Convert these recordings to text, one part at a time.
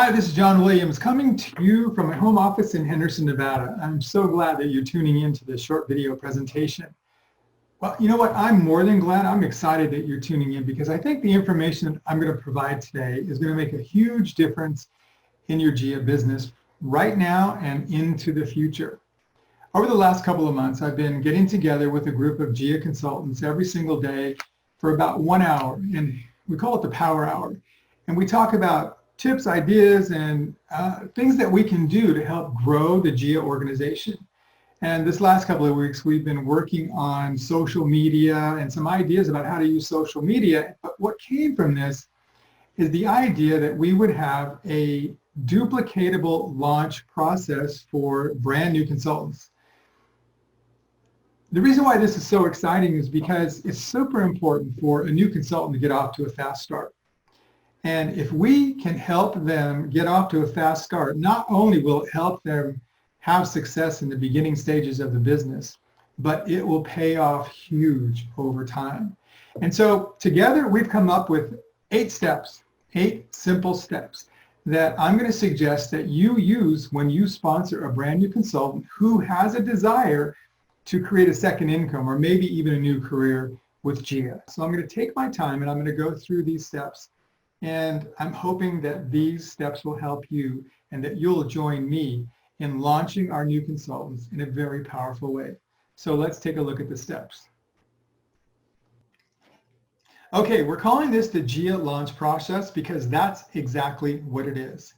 Hi, this is John Williams coming to you from my home office in Henderson, Nevada. I'm so glad that you're tuning in to this short video presentation. Well, you know what? I'm more than glad. I'm excited that you're tuning in because I think the information that I'm going to provide today is going to make a huge difference in your GIA business right now and into the future. Over the last couple of months, I've been getting together with a group of GIA consultants every single day for about 1 hour, and we call it the Power Hour. And we talk about tips, ideas, and things that we can do to help grow the GIA organization. And this last couple of weeks, we've been working on social media and some ideas about how to use social media. But what came from this is the idea that we would have a duplicatable launch process for brand new consultants. The reason why this is so exciting is because it's super important for a new consultant to get off to a fast start. And if we can help them get off to a fast start, not only will it help them have success in the beginning stages of the business, but it will pay off huge over time. And so together we've come up with 8 steps, 8 simple steps that I'm going to suggest that you use when you sponsor a brand new consultant who has a desire to create a second income or maybe even a new career with GIA. So I'm going to take my time and I'm going to go through these steps. And I'm hoping that these steps will help you and that you'll join me in launching our new consultants in a very powerful way. So let's take a look at the steps. Okay, we're calling this the GIA Launch Process because that's exactly what it is.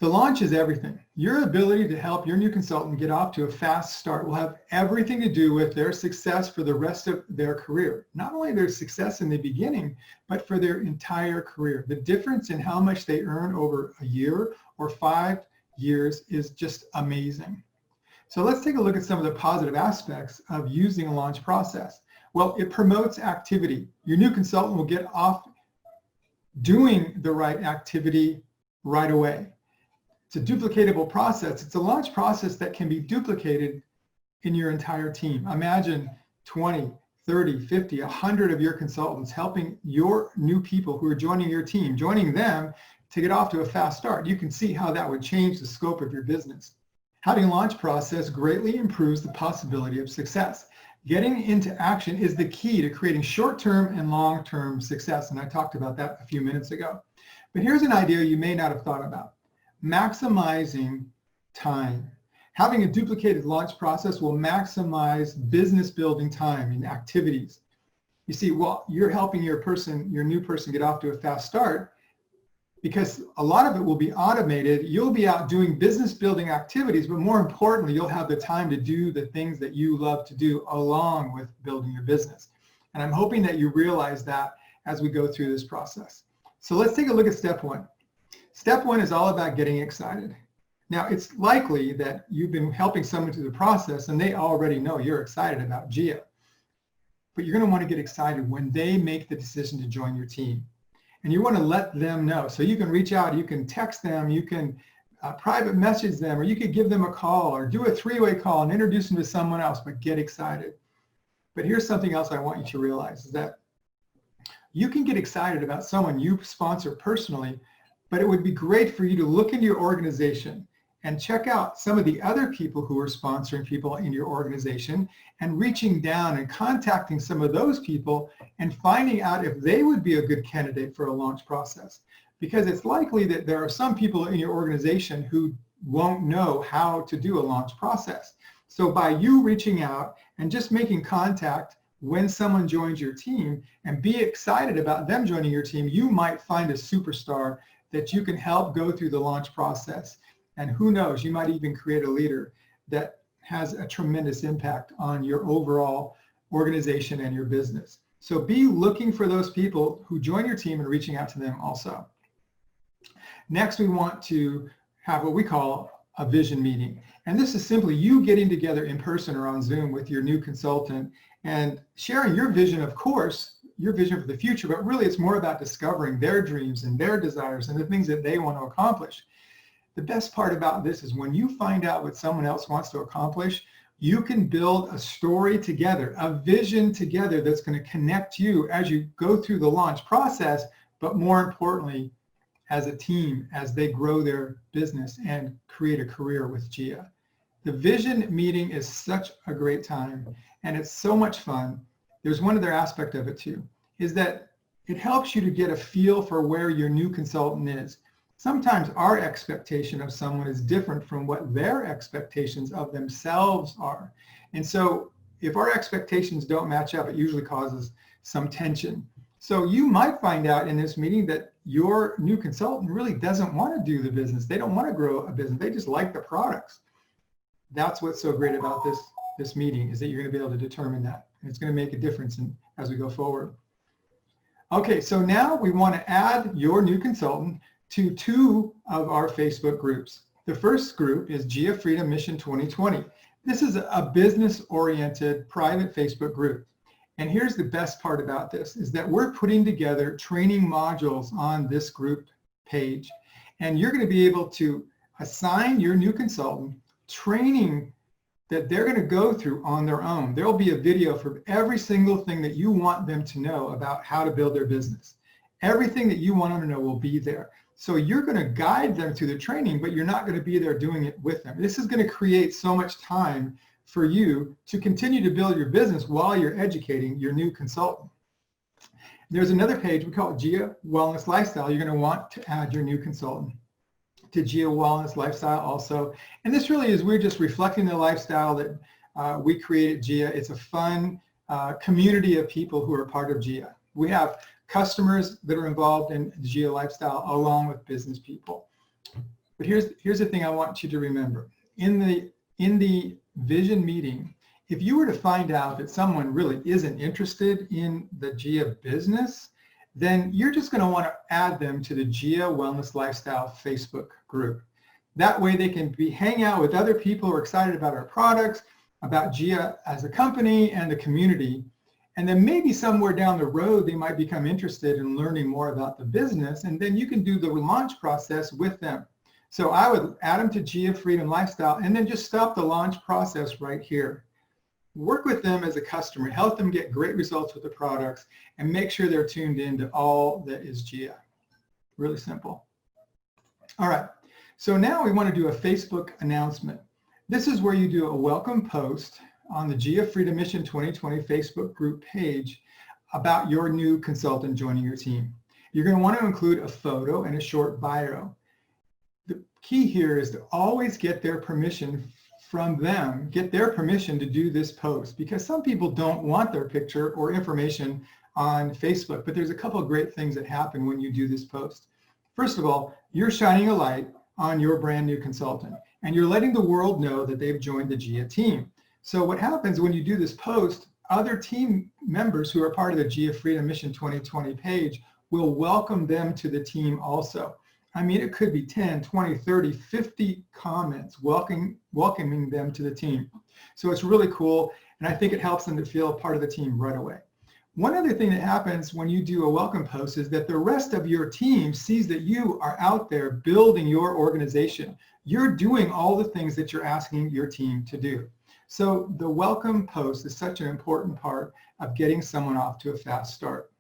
The launch is everything. Your ability to help your new consultant get off to a fast start will have everything to do with their success for the rest of their career. Not only their success in the beginning, but for their entire career. The difference in how much they earn over a year or 5 years is just amazing. So let's take a look at some of the positive aspects of using a launch process. Well, it promotes activity. Your new consultant will get off doing the right activity right away. It's a duplicatable process. It's a launch process that can be duplicated in your entire team. Imagine 20, 30, 50, 100 of your consultants helping your new people who are joining your team, joining them to get off to a fast start. You can see how that would change the scope of your business. Having a launch process greatly improves the possibility of success. Getting into action is the key to creating short-term and long-term success, and I talked about that a few minutes ago. But here's an idea you may not have thought about. Maximizing time. Having a duplicated launch process will maximize business building time and activities. You see, well, you're helping your new person get off to a fast start because a lot of it will be automated. You'll be out doing business building activities, but more importantly, you'll have the time to do the things that you love to do along with building your business. And I'm hoping that you realize that as we go through this process. So let's take a look at step 1. Step 1 is all about getting excited. Now, it's likely that you've been helping someone through the process and they already know you're excited about GIA. But you're going to want to get excited when they make the decision to join your team. And you want to let them know. So you can reach out, you can text them, you can private message them, or you could give them a call or do a 3-way call and introduce them to someone else, but get excited. But here's something else I want you to realize is that you can get excited about someone you sponsor personally, but it would be great for you to look into your organization and check out some of the other people who are sponsoring people in your organization and reaching down and contacting some of those people and finding out if they would be a good candidate for a launch process. Because it's likely that there are some people in your organization who won't know how to do a launch process. So by you reaching out and just making contact when someone joins your team and be excited about them joining your team, you might find a superstar that you can help go through the launch process. And who knows, you might even create a leader that has a tremendous impact on your overall organization and your business. So be looking for those people who join your team and reaching out to them also. Next, we want to have what we call a vision meeting. And this is simply you getting together in person or on Zoom with your new consultant and sharing your vision, of course, your vision for the future, but really it's more about discovering their dreams and their desires and the things that they want to accomplish. The best part about this is when you find out what someone else wants to accomplish, you can build a story together, a vision together that's going to connect you as you go through the launch process, but more importantly, as a team as they grow their business and create a career with GIA. The vision meeting is such a great time, and it's so much fun. There's one other aspect of it too, is that it helps you to get a feel for where your new consultant is. Sometimes our expectation of someone is different from what their expectations of themselves are. And so if our expectations don't match up, it usually causes some tension. So you might find out in this meeting that your new consultant really doesn't want to do the business. They don't want to grow a business. They just like the products. That's what's so great about this meeting, is that you're going to be able to determine that. And it's going to make a difference as we go forward. Okay, so now we want to add your new consultant to 2 of our Facebook groups. The first group is GIA Freedom Mission 2020. This is a business-oriented private Facebook group. And here's the best part about this, is that we're putting together training modules on this group page. And you're going to be able to assign your new consultant training that they're going to go through on their own. There will be a video for every single thing that you want them to know about how to build their business. Everything that you want them to know will be there. So you're going to guide them through the training, but you're not going to be there doing it with them. This is going to create so much time for you to continue to build your business while you're educating your new consultant. There's another page, we call it GIA Wellness Lifestyle. You're going to want to add your new consultant to GIA Wellness Lifestyle also. And this really is, we're just reflecting the lifestyle that we created GIA. It's a fun community of people who are part of GIA. We have customers that are involved in the GIA lifestyle along with business people. But here's the thing I want you to remember. In the vision meeting, if you were to find out that someone really isn't interested in the GIA business, then you're just going to want to add them to the GIA Wellness Lifestyle Facebook group. That way they can hang out with other people who are excited about our products, about GIA as a company and the community. And then maybe somewhere down the road, they might become interested in learning more about the business, and then you can do the launch process with them. So I would add them to GIA Freedom Lifestyle and then just stop the launch process right here. Work with them as a customer, help them get great results with the products, and make sure they're tuned in to all that is GIA. Really simple. All right, so now we want to do a Facebook announcement. This is where you do a welcome post on the GIA Freedom Mission 2020 Facebook group page about your new consultant joining your team. You're going to want to include a photo and a short bio. The key here is to always get their permission from them, get their permission to do this post, because some people don't want their picture or information on Facebook, but there's a couple of great things that happen when you do this post. First of all, you're shining a light on your brand new consultant, and you're letting the world know that they've joined the GIA team. So what happens when you do this post, other team members who are part of the GIA Freedom Mission 2020 page will welcome them to the team also. I mean, it could be 10, 20, 30, 50 comments welcoming them to the team. So it's really cool, and I think it helps them to feel a part of the team right away. One other thing that happens when you do a welcome post is that the rest of your team sees that you are out there building your organization. You're doing all the things that you're asking your team to do. So the welcome post is such an important part of getting someone off to a fast start.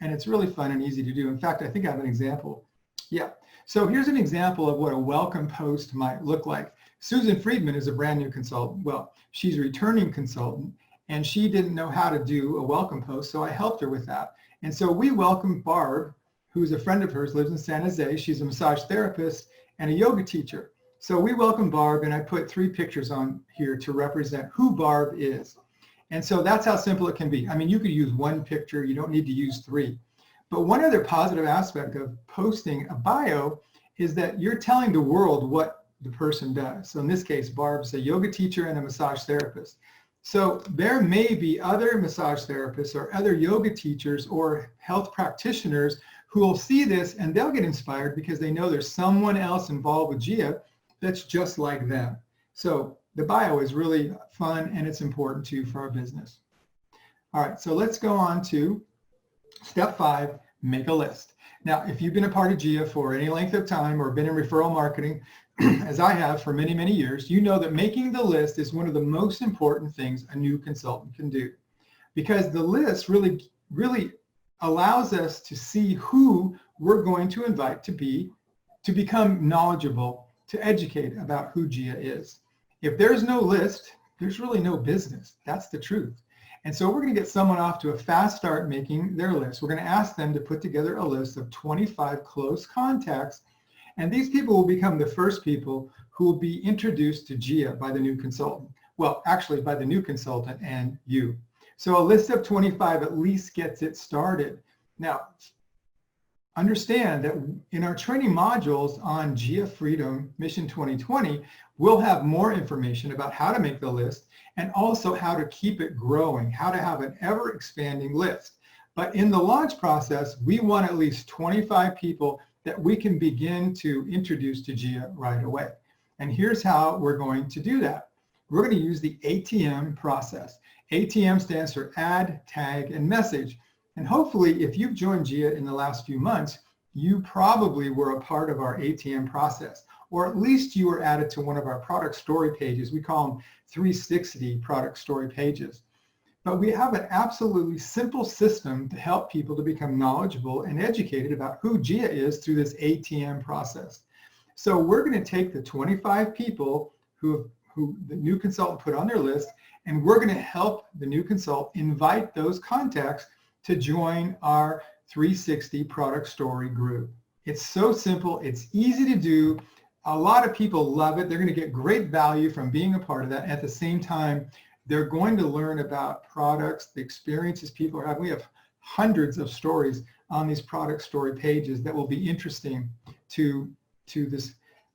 And it's really fun and easy to do. In fact, I think I have an example. Yeah. So here's an example of what a welcome post might look like. Susan Friedman is a brand new consultant. Well, she's a returning consultant, and she didn't know how to do a welcome post, so I helped her with that. And so we welcomed Barb, who's a friend of hers, lives in San Jose. She's a massage therapist and a yoga teacher. So we welcomed Barb, and I put 3 pictures on here to represent who Barb is. And so that's how simple it can be. I mean, you could use 1 picture. You don't need to use 3. But one other positive aspect of posting a bio is that you're telling the world what the person does. So in this case, Barb's a yoga teacher and a massage therapist. So there may be other massage therapists or other yoga teachers or health practitioners who will see this, and they'll get inspired because they know there's someone else involved with GIA that's just like them. So the bio is really fun, and it's important too for our business. All right, so let's go on to step 5, make a list. Now, if you've been a part of GIA for any length of time or been in referral marketing, as I have for many, many years, you know that making the list is one of the most important things a new consultant can do, because the list really allows us to see who we're going to invite to become knowledgeable, to educate about who GIA is. If there's no list, there's really no business. That's the truth. And so we're going to get someone off to a fast start making their list. We're going to ask them to put together a list of 25 close contacts, and these people will become the first people who will be introduced to GIA by the new consultant. Well, actually by the new consultant and you. So a list of 25 at least gets it started. Now, understand that in our training modules on GIA Freedom Mission 2020, we'll have more information about how to make the list and also how to keep it growing, how to have an ever expanding list. But in the launch process, we want at least 25 people that we can begin to introduce to GIA right away. And here's how we're going to do that. We're going to use the ATM process. ATM stands for add, tag, and message. And hopefully, if you've joined GIA in the last few months, you probably were a part of our ATM process, or at least you were added to one of our product story pages. We call them 360 product story pages. But we have an absolutely simple system to help people to become knowledgeable and educated about who GIA is through this ATM process. So we're going to take the 25 people who the new consultant put on their list, and we're going to help the new consultant invite those contacts to join our 360 product story group. It's so simple. It's easy to do. A lot of people love it. They're going to get great value from being a part of that. At the same time, they're going to learn about products, the experiences people are having. We have hundreds of stories on these product story pages that will be interesting to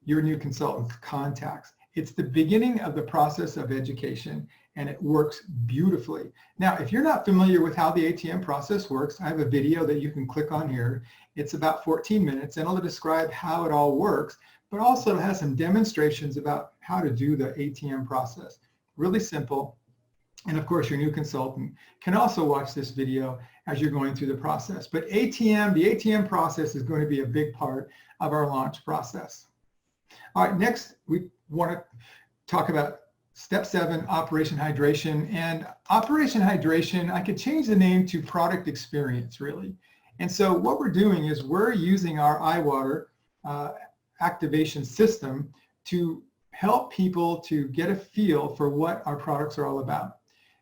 your new consultant's contacts. It's the beginning of the process of education, and it works beautifully. Now, if you're not familiar with how the ATM process works, I have a video that you can click on here. It's about 14 minutes, and it'll describe how it all works, but also it has some demonstrations about how to do the ATM process. Really simple. And of course, your new consultant can also watch this video as you're going through the process. But the ATM process is going to be a big part of our launch process. All right, next we want to talk about step 7, Operation Hydration. And Operation Hydration, I could change the name to Product Experience, really. And so what we're doing is we're using our iWater activation system to help people to get a feel for what our products are all about.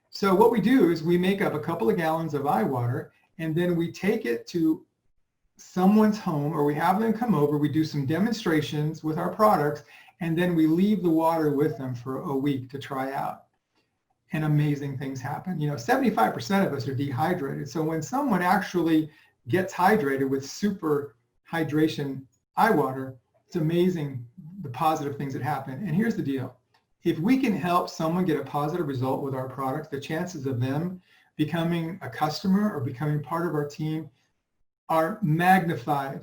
So what we do is we make up a couple of gallons of iWater, and then we take it to someone's home, or we have them come over, we do some demonstrations with our products, and then we leave the water with them for a week to try out. And amazing things happen. You know, 75% of us are dehydrated. So when someone actually gets hydrated with super hydration iWater, it's amazing the positive things that happen. And here's the deal. If we can help someone get a positive result with our products, the chances of them becoming a customer or becoming part of our team are magnified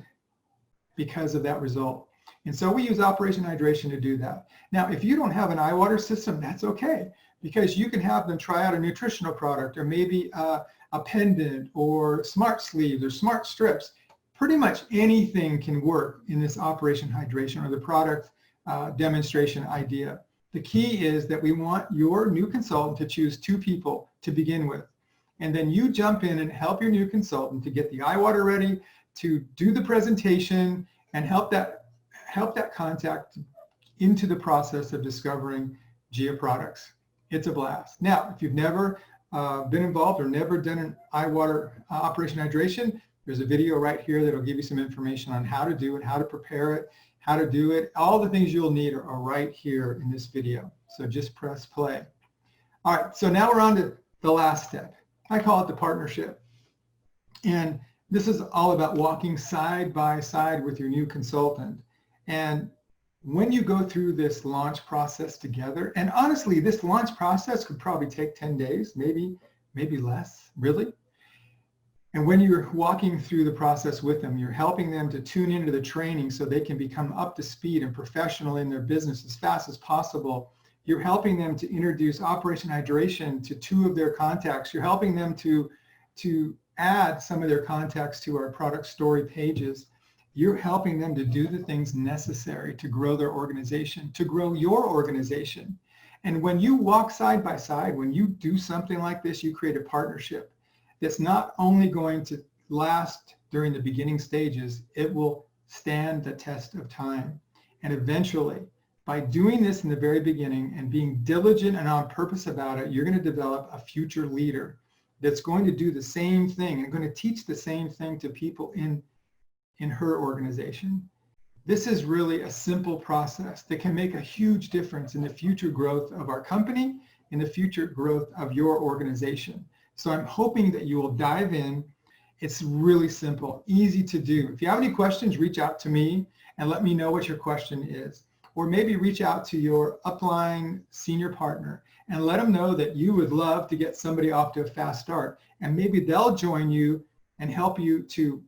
because of that result. And so we use Operation Hydration to do that. Now, if you don't have an iWater system, that's okay, because you can have them try out a nutritional product, or maybe a pendant, or smart sleeves, or smart strips. Pretty much anything can work in this Operation Hydration or the product demonstration idea. The key is that we want your new consultant to choose 2 people to begin with. And then you jump in and help your new consultant to get the iWater ready, to do the presentation, and help that contact into the process of discovering GIA products. It's a blast. Now, if you've never been involved or never done an iWater Operation Hydration, there's a video right here that'll give you some information on how to do it, how to prepare it, how to do it. All the things you'll need are right here in this video. So just press play. All right, so now we're on to the last step. I call it the partnership. And this is all about walking side by side with your new consultant. And when you go through this launch process together, and honestly, this launch process could probably take 10 days, maybe less, really. And when you're walking through the process with them, you're helping them to tune into the training so they can become up to speed and professional in their business as fast as possible. You're helping them to introduce Operation Hydration to 2 of their contacts. You're helping them to add some of their contacts to our product story pages. You're helping them to do the things necessary to grow their organization, to grow your organization. And when you walk side by side, when you do something like this, you create a partnership that's not only going to last during the beginning stages, it will stand the test of time. And eventually, by doing this in the very beginning and being diligent and on purpose about it, you're going to develop a future leader that's going to do the same thing and going to teach the same thing to people in her organization. This is really a simple process that can make a huge difference in the future growth of our company, in the future growth of your organization. So I'm hoping that you will dive in. It's really simple, easy to do. If you have any questions, reach out to me and let me know what your question is. Or maybe reach out to your upline senior partner and let them know that you would love to get somebody off to a fast start. And maybe they'll join you and help you to,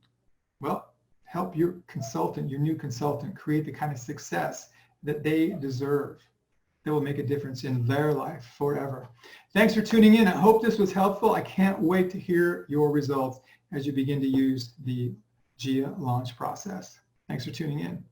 well, help your consultant, your new consultant, create the kind of success that they deserve, that will make a difference in their life forever. Thanks for tuning in. I hope this was helpful. I can't wait to hear your results as you begin to use the GIA launch process. Thanks for tuning in.